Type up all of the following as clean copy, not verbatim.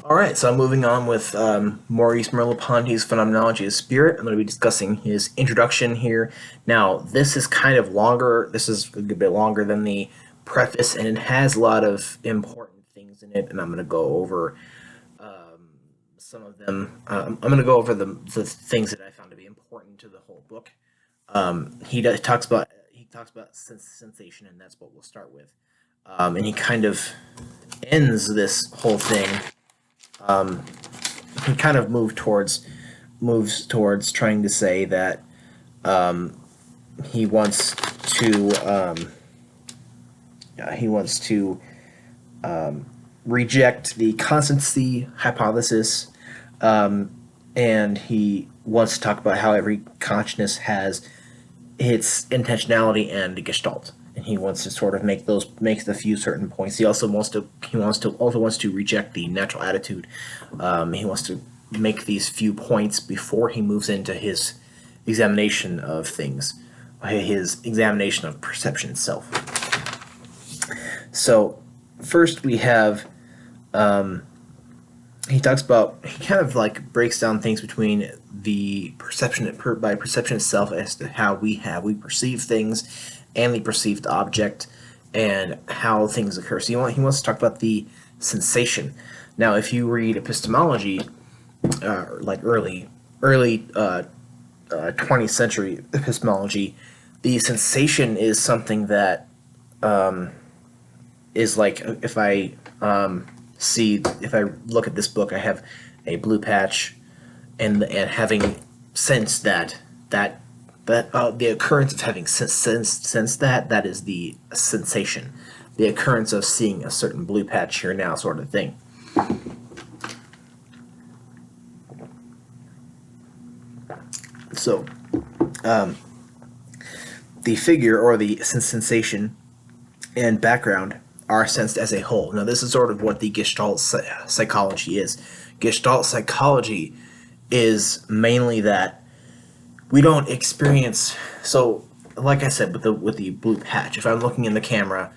All right, so I'm moving on with Maurice Merleau-Ponty's Phenomenology of Spirit. I'm going to be discussing his introduction here. Now, this is kind of longer. This is a good bit longer than the preface, and it has a lot of important things in it. And I'm going to go over some of them. I'm going to go over the things that I found to be important to the whole book. He talks about sensation, and that's what we'll start with. And he kind of ends this whole thing. He kind of moves towards trying to say that he wants to reject the constancy hypothesis, and he wants to talk about how every consciousness has its intentionality and gestalt, and he wants to sort of make the few certain points. He also wants to reject the natural attitude. He wants to make these few points before he moves into his examination of things, his examination of perception itself. So first we have he kind of like breaks down things between the perception itself as to how we perceive things and the perceived object and how things occur. So he wants to talk about the sensation. Now, if you read epistemology, like early 20th century epistemology, the sensation is something that is like if I look at this book, I have a blue patch, and having sensed the occurrence of having sensed that is the sensation, the occurrence of seeing a certain blue patch here now, sort of thing. So, the figure or the sensation and background are sensed as a whole. Now, this is sort of what the Gestalt psychology is. Gestalt psychology is mainly that we don't experience. So, like I said, with the blue patch, if I'm looking in the camera,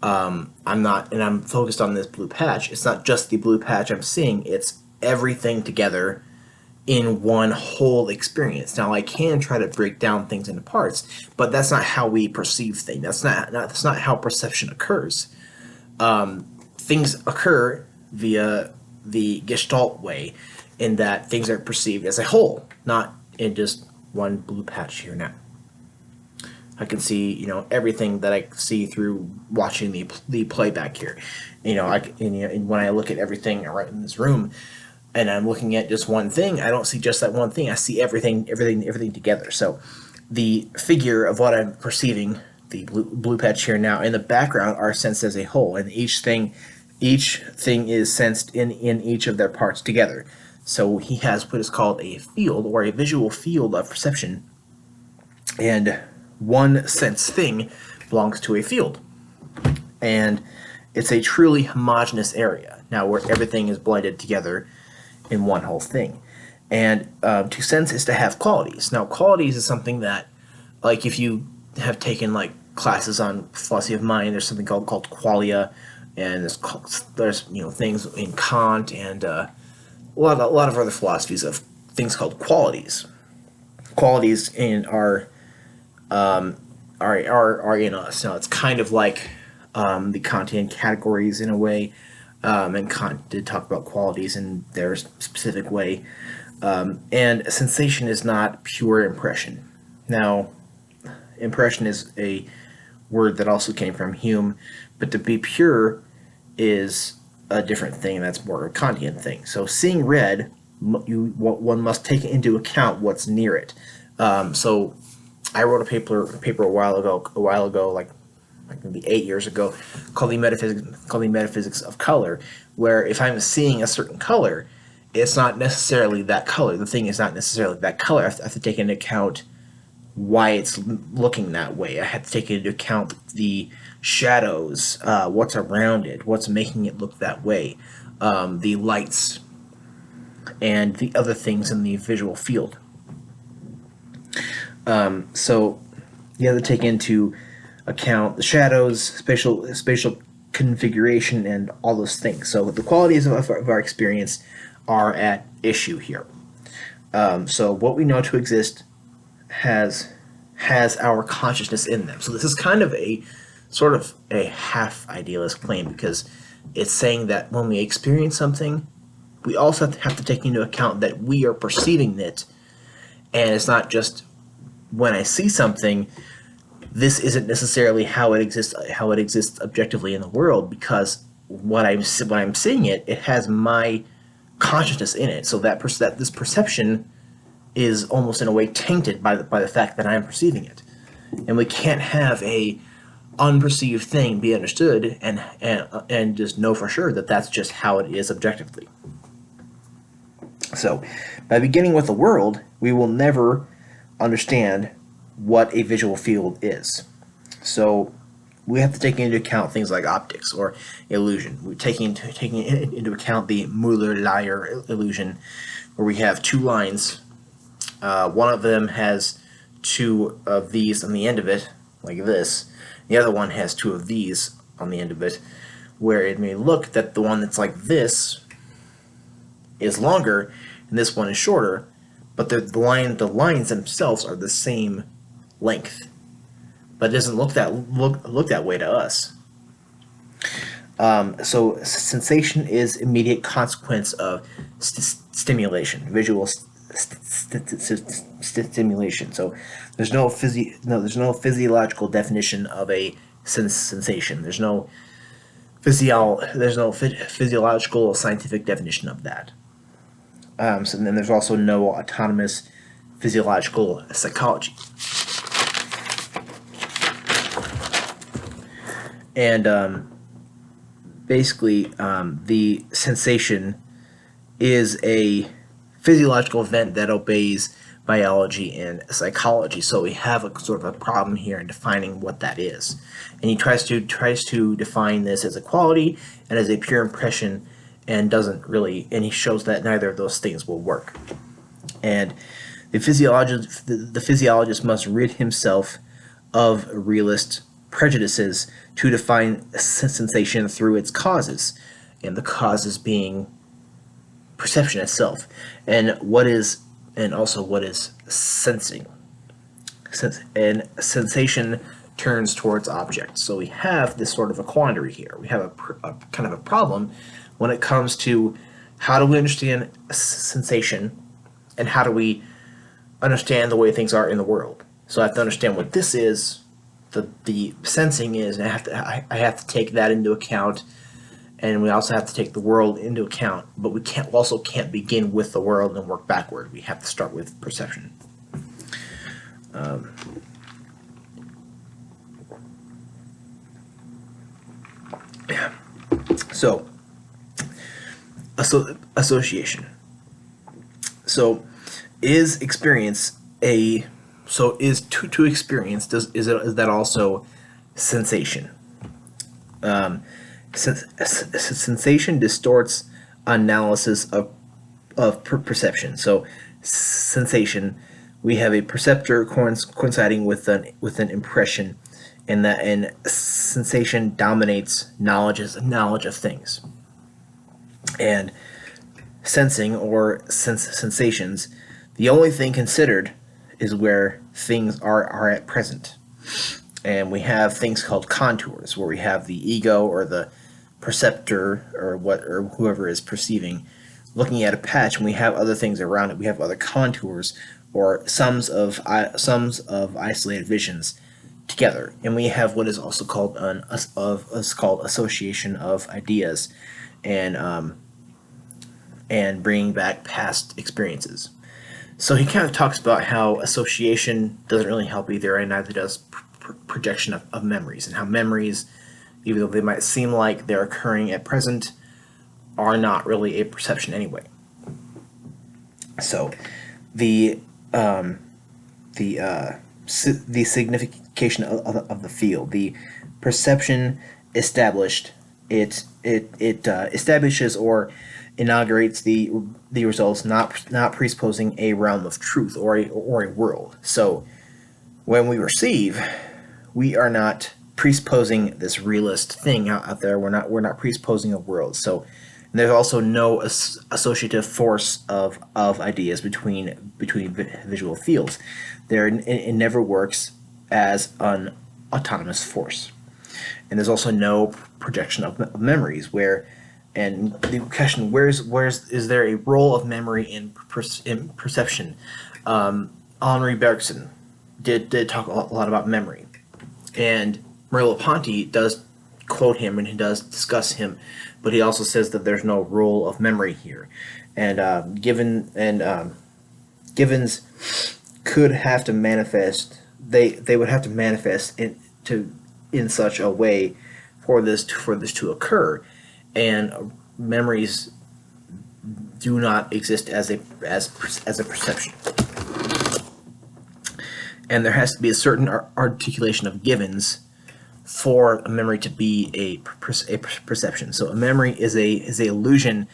I'm not, and I'm focused on this blue patch. It's not just the blue patch I'm seeing; it's everything together in one whole experience. Now, I can try to break down things into parts, but that's not how we perceive things. That's not how perception occurs. Things occur via the Gestalt way, in that things are perceived as a whole, not in just one blue patch here now. I can see, everything that I see through watching the playback here. When I look at everything right in this room, and I'm looking at just one thing, I don't see just that one thing. I see everything together. So, the figure of what I'm perceiving, the blue patch here now, and the background are sensed as a whole, and each thing is sensed in each of their parts together. So he has what is called a field, or a visual field of perception, and one sense thing belongs to a field, and it's a truly homogeneous area now where everything is blended together in one whole thing. And to sense is to have qualities. Now, qualities is something that, like, if you have taken like classes on philosophy of mind, there's something called qualia, and there's things in Kant and a lot of other philosophies of things called qualities. Qualities are in us. Now, it's kind of like the Kantian categories in a way, and Kant did talk about qualities in their specific way. And sensation is not pure impression. Now, impression is a word that also came from Hume, but to be pure is a different thing. That's more of a Kantian thing. So, seeing red, one must take into account what's near it. So, I wrote a paper a while ago, like maybe 8 years ago, called the metaphysics of color, where if I'm seeing a certain color, it's not necessarily that color. The thing is not necessarily that color. I have to take into account why it's looking that way. I have to take into account the shadows, what's around it, what's making it look that way, the lights, and the other things in the visual field. So you have to take into account the shadows, spatial configuration, and all those things. So the qualities of our experience are at issue here. So what we know to exist has our consciousness in them. So this is kind of a sort of a half idealist claim, because it's saying that when we experience something, we also have to take into account that we are perceiving it, and it's not just when I see something, this isn't necessarily how it exists objectively in the world, because when I'm seeing it, it has my consciousness in it. So that this perception is almost in a way tainted by the fact that I'm perceiving it, and we can't have a unperceived thing be understood and just know for sure that that's just how it is objectively. So, by beginning with the world, we will never understand what a visual field is. So, we have to take into account things like optics or illusion. We're taking into account the Muller-Lyer illusion, where we have two lines. One of them has two of these on the end of it, like this. The other one has two of these on the end of it, where it may look that the one that's like this is longer and this one is shorter, but the lines themselves are the same length. But it doesn't look that way to us. So sensation is immediate consequence of stimulation, visual stimulation. So there's no physiological definition of a sensation. There's no physiological scientific definition of that. So then there's also no autonomous physiological psychology. And basically, the sensation is a physiological event that obeys biology and psychology. So we have a sort of a problem here in defining what that is. And he tries to define this as a quality and as a pure impression, and he shows that neither of those things will work. And the physiologist must rid himself of realist prejudices to define sensation through its causes, and the causes being perception itself, and also what is sensing. And sensation turns towards objects. So we have this sort of a quandary here. We have a kind of a problem when it comes to how do we understand sensation, and how do we understand the way things are in the world. So I have to understand what this is, the sensing is, and I have to take that into account, and we also have to take the world into account. But we can't begin with the world and work backward. We have to start with perception. So association. So is experience to experience, is that also sensation? Sensation distorts analysis of perception. So sensation, we have a perceptor coinciding with an impression, and sensation dominates knowledge of things. And sensing or sensations, the only thing considered is where things are at present. And we have things called contours, where we have the ego or the perceptor or whoever is perceiving looking at a patch, and we have other things around it. We have other contours or sums of isolated visions together, and we have what is also called association of ideas, and bringing back past experiences. So he kind of talks about how association doesn't really help either, and neither does projection of memories, and how memories, even though they might seem like they're occurring at present, are not really a perception anyway. So the signification of the field, the perception established, it establishes or inaugurates the results, not presupposing a realm of truth or a world. So when we receive, we are not presupposing this realist thing out there. We're not presupposing a world. So there's also no associative force of ideas between visual fields. It never works as an autonomous force. And there's also no projection of memories and the question, is there a role of memory in perception? Henri Bergson did talk a lot about memory, and Merleau-Ponty does quote him and he does discuss him, but he also says that there's no role of memory here, and Givens could have to manifest. They would have to manifest in such a way for this to occur, and memories do not exist as a perception. And there has to be a certain articulation of Givens for a memory to be a perception. So a memory is a illusion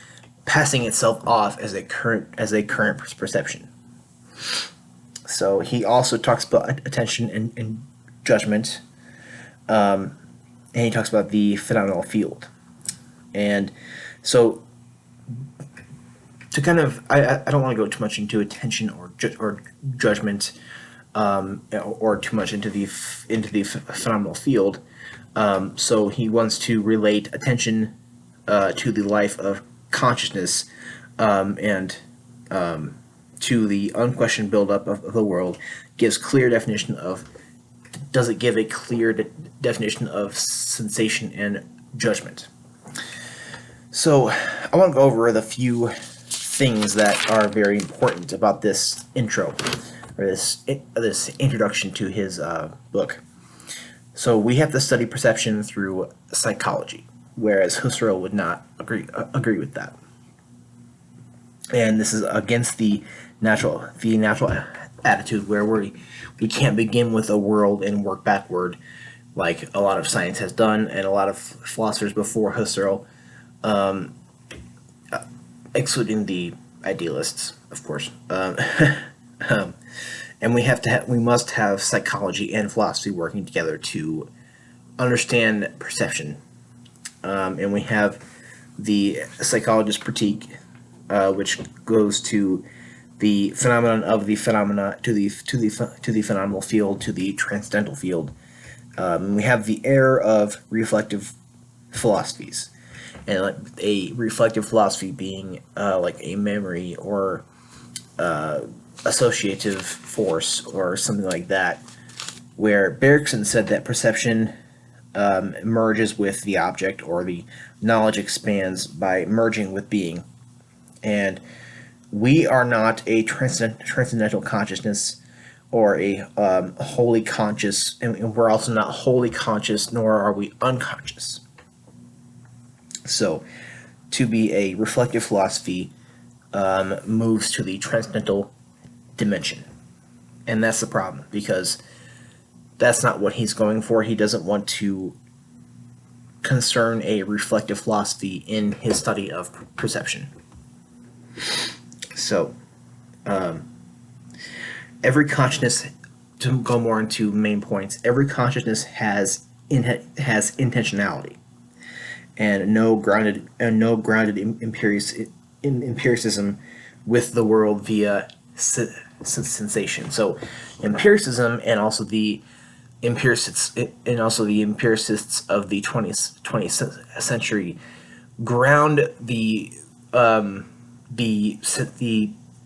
passing itself off as a current perception. So he also talks about attention and judgment, and he talks about the phenomenal field. And so to kind of, I don't want to go too much into attention or judgment, or too much into the phenomenal field. So he wants to relate attention to the life of consciousness, and to the unquestioned buildup of the world. Gives clear definition of. Does it give a clear definition of sensation and judgment? So I want to go over the few things that are very important about this intro, or this introduction to his book. So we have to study perception through psychology, whereas Husserl would not agree with that. And this is against the natural attitude where we can't begin with a world and work backward, like a lot of science has done and a lot of philosophers before Husserl, excluding the idealists, of course. And we must have psychology and philosophy working together to understand perception. And we have the psychologist critique, which goes to the phenomenon of the phenomena, to the phenomenal field, to the transcendental field. We have the error of reflective philosophies, and like a reflective philosophy being like a memory or associative force or something like that, where Bergson said that perception merges with the object, or the knowledge expands by merging with being. And we are not a transcendental consciousness or a wholly conscious, and we're also not wholly conscious, nor are we unconscious. So to be a reflective philosophy moves to the transcendental dimension. And that's the problem, because that's not what he's going for. He doesn't want to concern a reflective philosophy in his study of perception. So, every consciousness, to go more into main points, every consciousness has intentionality, and no grounded empiricism with the world via sensation. So, empiricism and also the empiricists of the 20th century ground the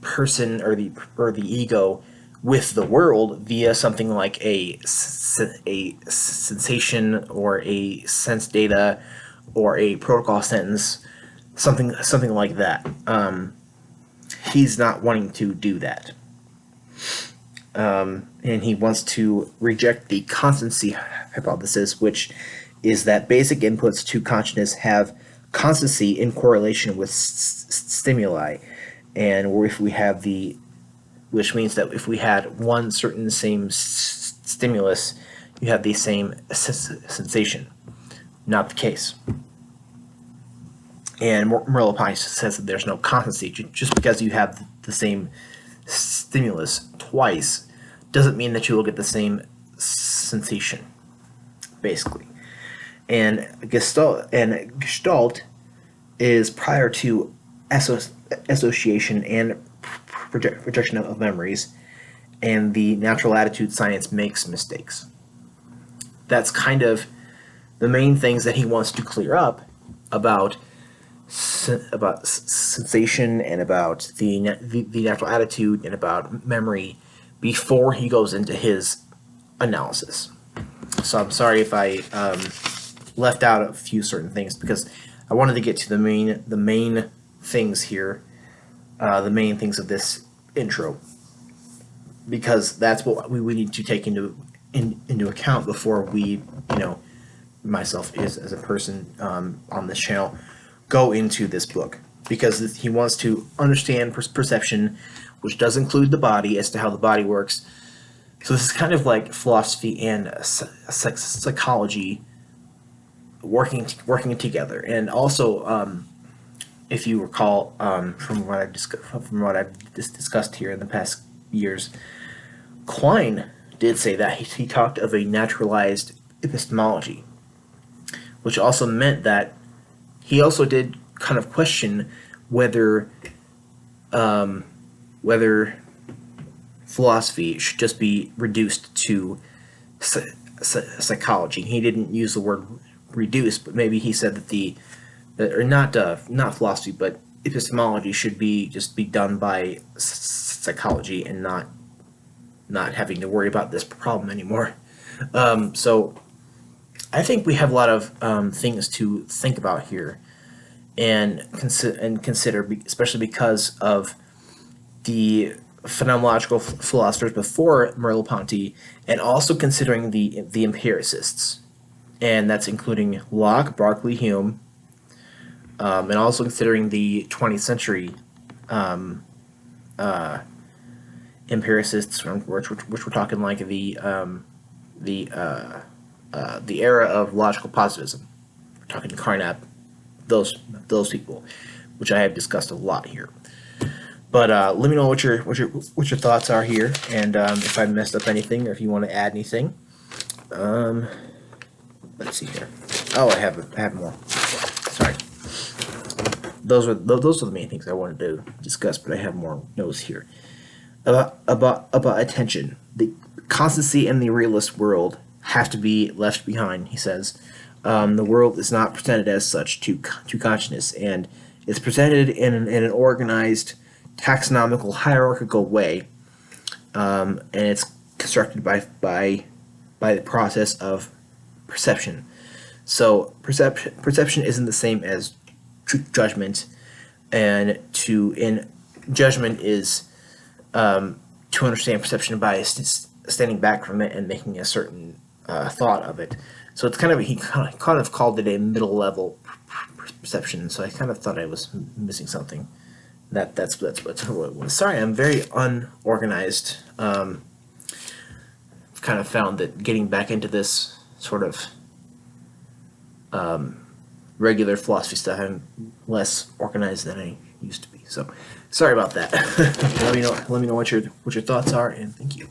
person or the ego with the world via something like a sensation or a sense data or a protocol sentence, something like that. He's not wanting to do that, and he wants to reject the constancy hypothesis, which is that basic inputs to consciousness have constancy in correlation with stimuli, and if we have which means that if we had one certain same stimulus, you have the same sensation. Not the case. And Merleau-Ponty says that there's no constancy. Just because you have the same stimulus twice doesn't mean that you will get the same sensation. basically. And Gestalt is prior to association and projection of memories, and the natural attitude science makes mistakes. That's kind of the main things that he wants to clear up about sensation and about the natural attitude and about memory before he goes into his analysis. So I'm sorry if I left out a few certain things, because I wanted to get to the main things here, the main things of this intro, because that's what we need to take into account before we, myself as a person on this channel, go into this book, because he wants to understand perception, which does include the body, as to how the body works. So this is kind of like philosophy and psychology working together. And also, if you recall, from what I've discussed here in the past years, Quine did say that he talked of a naturalized epistemology, which also meant that he also did kind of question whether philosophy should just be reduced to psychology. He didn't use the word reduce, but maybe he said that not philosophy, but epistemology should just be done by psychology and not having to worry about this problem anymore. So I think we have a lot of things to think about here and consider, especially because of the phenomenological philosophers before Merleau-Ponty, and also considering the empiricists, and that's including Locke, Berkeley, Hume, and also considering the 20th century empiricists, which we're talking like the era of logical positivism. We're talking Carnap, those people, which I have discussed a lot here. But let me know what your thoughts are here, and if I messed up anything, or if you want to add anything. Let's see here. Oh, I have more. Sorry. Those are the main things I wanted to discuss, but I have more notes here about attention. The constancy in the realist world have to be left behind, he says. The world is not presented as such to consciousness, and it's presented in an organized, taxonomical, hierarchical way, and it's constructed by the process of perception. So perception isn't the same as judgment, and judgment is to understand perception by standing back from it and making a certain thought of it. So it's he kind of called it a middle level perception. So I kind of thought I was missing something. That's what it was. Sorry, I'm very unorganized. I've kind of found that getting back into this sort of regular philosophy stuff, I'm less organized than I used to be. So sorry about that. Let me know what your thoughts are, and thank you.